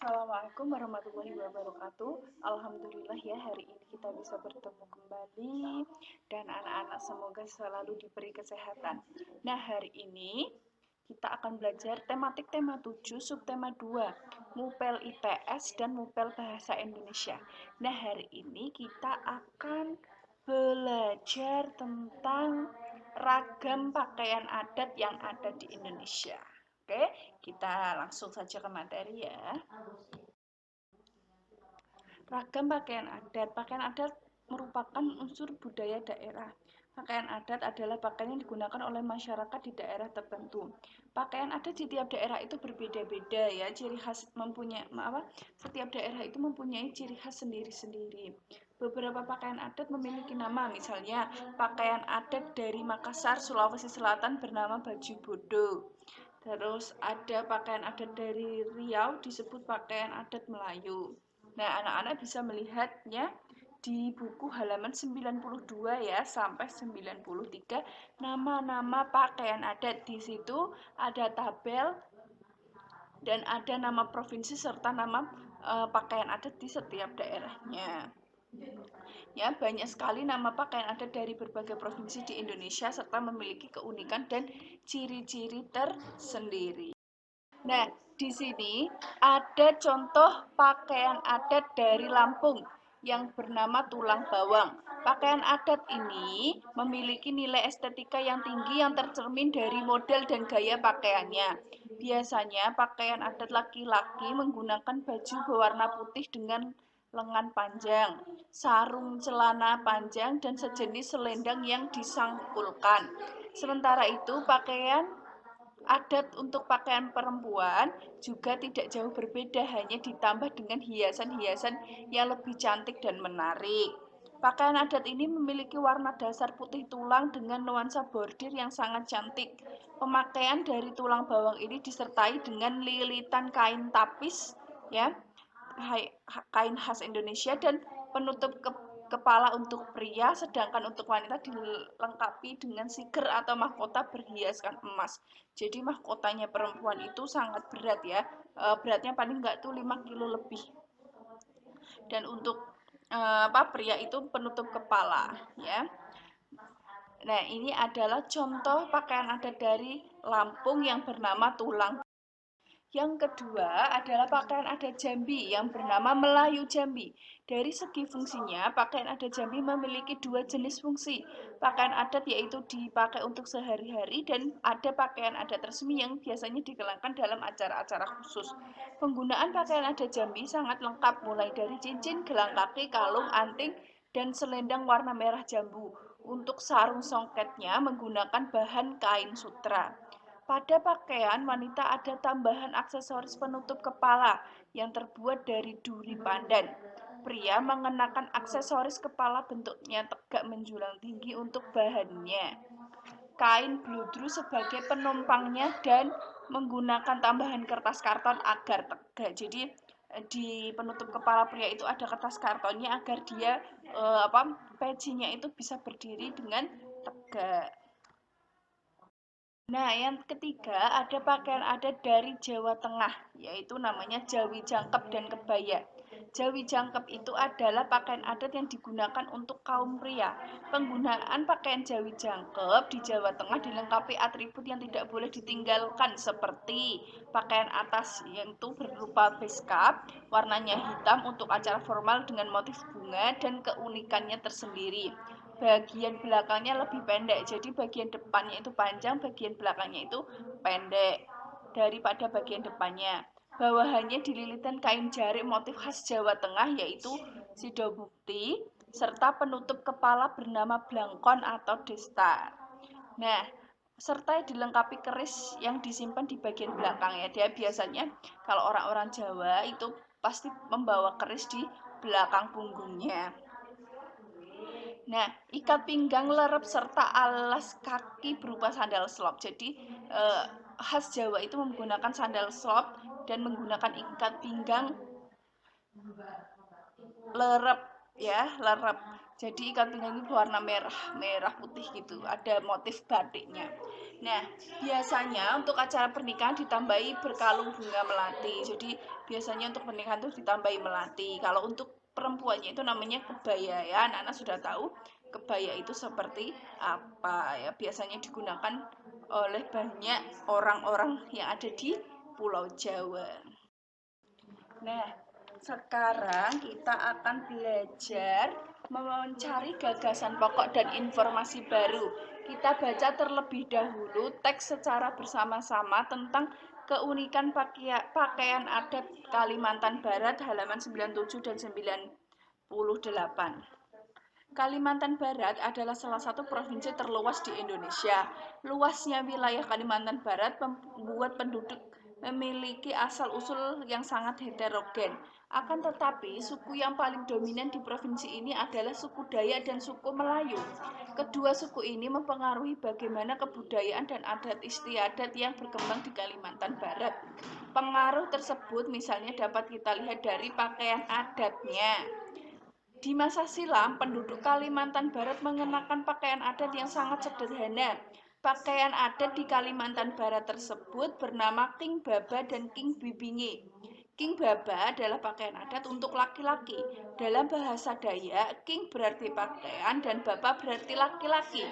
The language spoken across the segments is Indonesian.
Assalamualaikum warahmatullahi wabarakatuh. Alhamdulillah ya, hari ini kita bisa bertemu kembali dan anak-anak semoga selalu diberi kesehatan. Nah, hari ini kita akan belajar tematik tema 7, subtema 2, Mupel IPS dan Mupel Bahasa Indonesia. Nah, hari ini kita akan belajar tentang ragam pakaian adat yang ada di Indonesia. Oke, kita langsung saja ke materi ya. Ragam pakaian adat. Pakaian adat merupakan unsur budaya daerah. Pakaian adat adalah pakaian yang digunakan oleh masyarakat di daerah tertentu. Pakaian adat di tiap daerah itu berbeda-beda ya, ciri khas setiap daerah itu mempunyai ciri khas sendiri-sendiri. Beberapa pakaian adat memiliki nama, misalnya pakaian adat dari Makassar, Sulawesi Selatan bernama baju bodo. Terus ada pakaian adat dari Riau disebut pakaian adat Melayu. Nah, anak-anak bisa melihatnya di buku halaman 92 ya sampai 93 nama-nama pakaian adat. Di situ ada tabel dan ada nama provinsi serta nama pakaian adat di setiap daerahnya. Ya, banyak sekali nama pakaian adat dari berbagai provinsi di Indonesia serta memiliki keunikan dan ciri-ciri tersendiri. Nah, di sini ada contoh pakaian adat dari Lampung yang bernama tulang bawang. Pakaian adat ini memiliki nilai estetika yang tinggi yang tercermin dari model dan gaya pakaiannya. Biasanya pakaian adat laki-laki menggunakan baju berwarna putih dengan lengan panjang, sarung celana panjang, dan sejenis selendang yang disangkulkan. Sementara itu, pakaian adat untuk pakaian perempuan juga tidak jauh berbeda, hanya ditambah dengan hiasan-hiasan yang lebih cantik dan menarik. Pakaian adat ini memiliki warna dasar putih tulang dengan nuansa bordir yang sangat cantik. Pemakaian dari tulang bawang ini disertai dengan lilitan kain tapis, ya, kain khas Indonesia dan penutup kepala untuk pria, sedangkan untuk wanita dilengkapi dengan siger atau mahkota berhiaskan emas. Jadi mahkotanya perempuan itu sangat berat ya, beratnya paling enggak tuh 5 kilo lebih. Dan untuk pria itu penutup kepala ya. Nah, ini adalah contoh pakaian adat dari Lampung yang bernama tulang. Yang kedua adalah pakaian adat Jambi yang bernama Melayu Jambi. Dari segi fungsinya, pakaian adat Jambi memiliki dua jenis fungsi. Pakaian adat yaitu dipakai untuk sehari-hari dan ada pakaian adat resmi yang biasanya dikenakan dalam acara-acara khusus. Penggunaan pakaian adat Jambi sangat lengkap, mulai dari cincin, gelang kaki, kalung, anting, dan selendang warna merah jambu. Untuk sarung songketnya menggunakan bahan kain sutra. Pada pakaian wanita ada tambahan aksesoris penutup kepala yang terbuat dari duri pandan. Pria mengenakan aksesoris kepala bentuknya tegak menjulang tinggi untuk bahannya. Kain bludru sebagai penumpangnya dan menggunakan tambahan kertas karton agar tegak. Jadi di penutup kepala pria itu ada kertas kartonnya agar dia pecinya itu bisa berdiri dengan tegak. Nah, yang ketiga ada pakaian adat dari Jawa Tengah, yaitu namanya Jawi Jangkep dan Kebaya. Jawi Jangkep itu adalah pakaian adat yang digunakan untuk kaum pria. Penggunaan pakaian Jawi Jangkep di Jawa Tengah dilengkapi atribut yang tidak boleh ditinggalkan seperti pakaian atas yang itu berupa beskap, warnanya hitam untuk acara formal dengan motif bunga dan keunikannya tersendiri. Bagian belakangnya lebih pendek, jadi bagian depannya itu panjang, bagian belakangnya itu pendek daripada bagian depannya. Bawahannya dililitkan kain jarik motif khas Jawa Tengah yaitu sidobukti serta penutup kepala bernama blangkon atau destar. Nah, serta dilengkapi keris yang disimpan di bagian belakang ya. Dia biasanya kalau orang-orang Jawa itu pasti membawa keris di belakang punggungnya. Nah, ikat pinggang, lerep, serta alas kaki berupa sandal slop. Jadi, khas Jawa itu menggunakan sandal slop dan menggunakan ikat pinggang, lerep, ya, lerep. Jadi ikat pinggang itu berwarna merah putih gitu, ada motif batiknya. Nah, biasanya untuk acara pernikahan ditambahi berkalung bunga melati. Jadi biasanya untuk pernikahan itu ditambahi melati. Kalau untuk perempuannya itu namanya kebaya ya. Anak-anak sudah tahu kebaya itu seperti apa ya. Biasanya digunakan oleh banyak orang-orang yang ada di Pulau Jawa. Nah, sekarang kita akan belajar mencari gagasan pokok dan informasi baru. Kita baca terlebih dahulu teks secara bersama-sama tentang keunikan pakaian adat Kalimantan Barat halaman 97 dan 98. Kalimantan Barat adalah salah satu provinsi terluas di Indonesia. Luasnya wilayah Kalimantan Barat membuat penduduk memiliki asal-usul yang sangat heterogen. Akan tetapi, suku yang paling dominan di provinsi ini adalah suku Dayak dan suku Melayu. Kedua suku ini mempengaruhi bagaimana kebudayaan dan adat istiadat yang berkembang di Kalimantan Barat. Pengaruh tersebut misalnya dapat kita lihat dari pakaian adatnya. Di masa silam, penduduk Kalimantan Barat mengenakan pakaian adat yang sangat sederhana. Pakaian adat di Kalimantan Barat tersebut bernama King Baba dan King Bibingi. King Baba adalah pakaian adat untuk laki-laki. Dalam bahasa Dayak, King berarti pakaian dan Baba berarti laki-laki.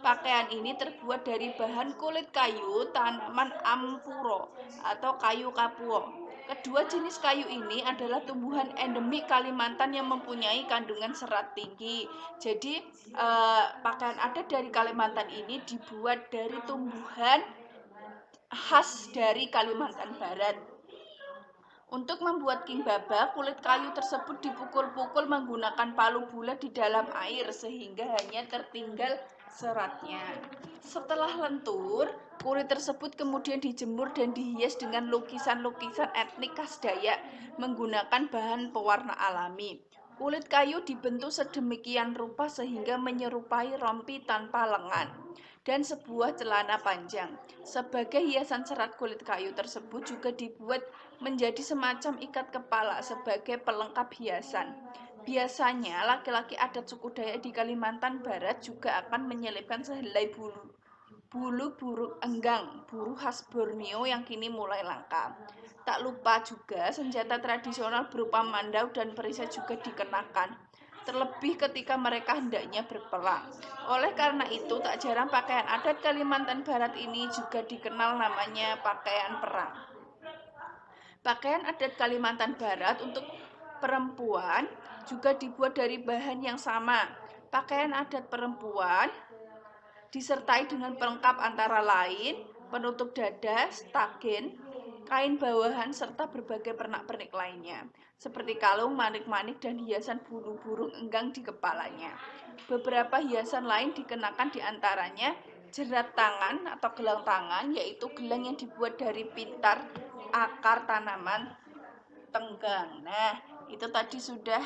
Pakaian ini terbuat dari bahan kulit kayu tanaman ampuro atau kayu kapuo. Kedua jenis kayu ini adalah tumbuhan endemik Kalimantan yang mempunyai kandungan serat tinggi. Jadi pakaian adat dari Kalimantan ini dibuat dari tumbuhan khas dari Kalimantan Barat. Untuk membuat king baba, kulit kayu tersebut dipukul-pukul menggunakan palu bulat di dalam air sehingga hanya tertinggal seratnya. Setelah lentur, kulit tersebut kemudian dijemur dan dihias dengan lukisan-lukisan etnik khas Dayak menggunakan bahan pewarna alami. Kulit kayu dibentuk sedemikian rupa sehingga menyerupai rompi tanpa lengan dan sebuah celana panjang. Sebagai hiasan serat kulit kayu tersebut juga dibuat menjadi semacam ikat kepala sebagai pelengkap hiasan. Biasanya laki-laki adat suku Dayak di Kalimantan Barat juga akan menyelipkan sehelai bulu burung enggang, buru khas Borneo yang kini mulai langka. Tak lupa juga senjata tradisional berupa mandau dan perisai juga dikenakan, terlebih ketika mereka hendaknya berperang. Oleh karena itu, tak jarang pakaian adat Kalimantan Barat ini juga dikenal namanya pakaian perang. Pakaian adat Kalimantan Barat untuk perempuan juga dibuat dari bahan yang sama. Pakaian adat perempuan disertai dengan pelengkap antara lain penutup dada, stagen, kain bawahan, serta berbagai pernak-pernik lainnya, seperti kalung, manik-manik, dan hiasan bulu burung enggang di kepalanya. Beberapa hiasan lain dikenakan diantaranya jerat tangan atau gelang tangan, yaitu gelang yang dibuat dari pintar akar tanaman tenggang. Nah, itu tadi sudah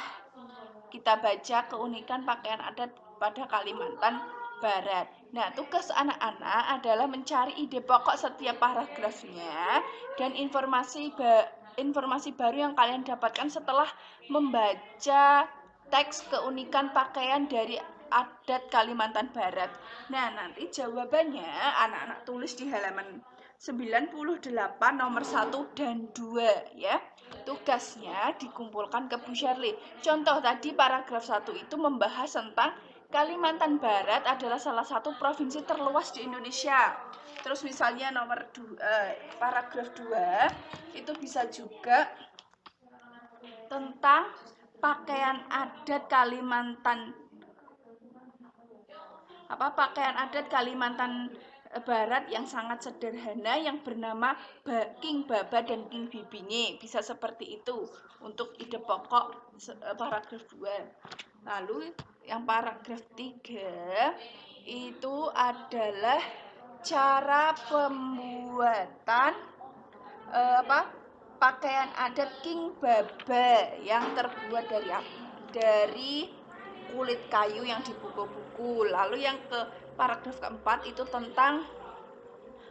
kita baca keunikan pakaian adat pada Kalimantan Barat. Nah, tugas anak-anak adalah mencari ide pokok setiap paragrafnya dan informasi baru yang kalian dapatkan setelah membaca teks keunikan pakaian dari adat Kalimantan Barat. Nah, nanti jawabannya anak-anak tulis di halaman 98 nomor 1 dan 2 ya. Tugasnya dikumpulkan ke Bu Shirley. Contoh tadi paragraf 1 itu membahas tentang Kalimantan Barat adalah salah satu provinsi terluas di Indonesia. Terus misalnya paragraf 2 itu bisa juga tentang pakaian adat Kalimantan Barat yang sangat sederhana yang bernama King Baba dan King Bibingi. Bisa seperti itu untuk ide pokok paragraf 2. Lalu yang paragraf 3 itu adalah cara pembuatan pakaian adat King Baba yang terbuat dari kulit kayu yang dipukul-pukul. Lalu yang ke paragraf keempat itu tentang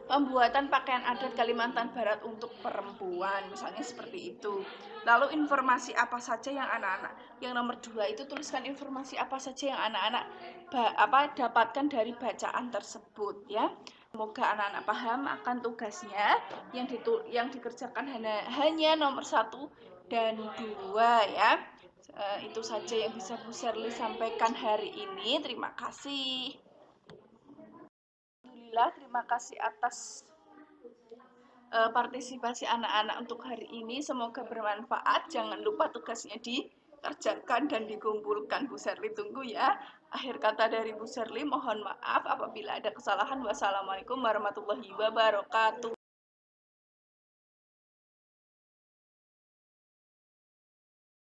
pembuatan pakaian adat Kalimantan Barat untuk perempuan, misalnya seperti itu. Lalu informasi apa saja yang anak-anak, yang nomor 2 itu tuliskan informasi apa saja yang anak-anak dapatkan dari bacaan tersebut ya. Semoga anak-anak paham akan tugasnya yang dikerjakan hanya nomor 1 dan 2 ya. Itu saja yang bisa Bu Sherly sampaikan hari ini. Terima kasih. Alhamdulillah, terima kasih atas partisipasi anak-anak untuk hari ini. Semoga bermanfaat. Jangan lupa tugasnya dikerjakan dan dikumpulkan. Bu Sherly tunggu ya. Akhir kata dari Bu Sherly, mohon maaf apabila ada kesalahan. Wassalamualaikum warahmatullahi wabarakatuh.